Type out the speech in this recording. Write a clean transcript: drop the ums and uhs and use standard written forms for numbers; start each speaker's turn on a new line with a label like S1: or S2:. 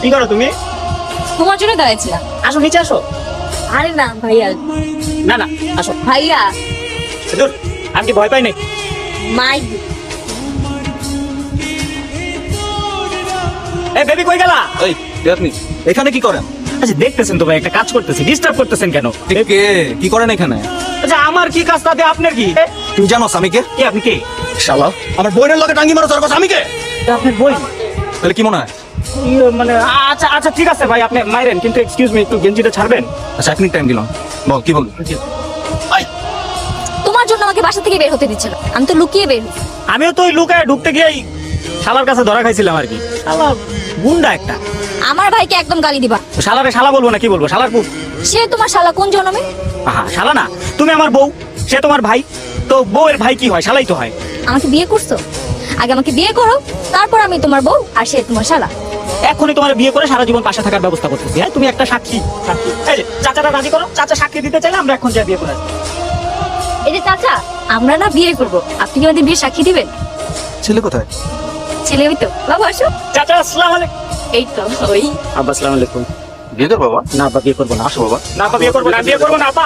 S1: কি করো তুমি?
S2: তোমার জন্য দাঁড়াইছিলাম।
S1: আসো নিচে আসো।
S2: আরে না ভাইয়া,
S1: না না আসো।
S2: ভাইয়া
S1: দূর, আমি কি ভয় পাই নাই?
S2: মাই
S1: এই বেবি কই গেলা?
S3: এই আপনি এখানে কি করেন?
S1: আচ্ছা দেখতেছেন তো ভাই, একটা কাজ করতেছি, ডিস্টার্ব করতেছেন কেন?
S3: কে কি করেন এখানে?
S1: আচ্ছা আমার কি কাজ তাতে আপনার কি?
S3: তুমি জানো আমি কে?
S1: কি আপনি কে?
S3: শালা আমার বোনের লগে টাঙ্গি মারো, তোর কথা আমি কে?
S1: আপনার বই?
S3: তাহলে কি মনে হয়?
S1: মানে আচ্ছা আচ্ছা ঠিক আছে ভাই, আপনি মাইরেন, কিন্তু এক্সকিউজ মি, একটু গেঞ্জিটা ছাড়বেন?
S3: আচ্ছা 1 মিনিট টাইম দিলাম, বল কি বলবি?
S2: তোমার জন্য আমাকে বাসা থেকে বের হতে দিচ্ছে না, আমি তো লুকিয়ে বের হই।
S1: আমিও তো ওই লুকায় ঢুকতে গিয়েই শালার কাছে ধরা খাইছিলাম আর কি। শালা গুন্ডা একটা।
S2: আমার ভাইকে একদম গালি দিবা।
S1: তো শালারে শালা বলবো না কি বলবো? শালার পুত।
S2: সে তোমার শালা কোন জন্মে?
S1: আহা শালা না, তুমি আমার বউ, সে তোমার ভাই, তো বউয়ের ভাই কি হয়? শালাই তো হয়।
S2: আমাকে বিয়ে করছো, আগে আমাকে বিয়ে করো, তারপর আমি তোমার বউ আর সে তোমার শালা।
S1: এখনই তোমার বিয়ে করে সারা জীবন পাশে থাকার ব্যবস্থা করতেছি। হ্যাঁ তুমি একটা সাক্ষী। সাক্ষী এই যে চাচাটা রাজি করো, চাচা সাক্ষী দিতে চাইলে আমরা এখন যা বিয়ে করে আসবো।
S2: এই যে চাচা, আমরা না বিয়ে করবো, আপনি কি আমাদের বিয়ে সাক্ষী দিবেন?
S3: ছেলে কোথায়?
S2: ছেলে ওই তো। বাবা আসো।
S1: চাচা আসসালামু আলাইকুম।
S2: এই তো ওই।
S1: আব্বা আসসালামু আলাইকুম।
S3: বিয়ে কর বাবা।
S1: না আব্বা বিয়ে করবো না।
S3: আসো বাবা।
S1: না আব্বা বিয়ে করবো না, বিয়ে করবো না আব্বা।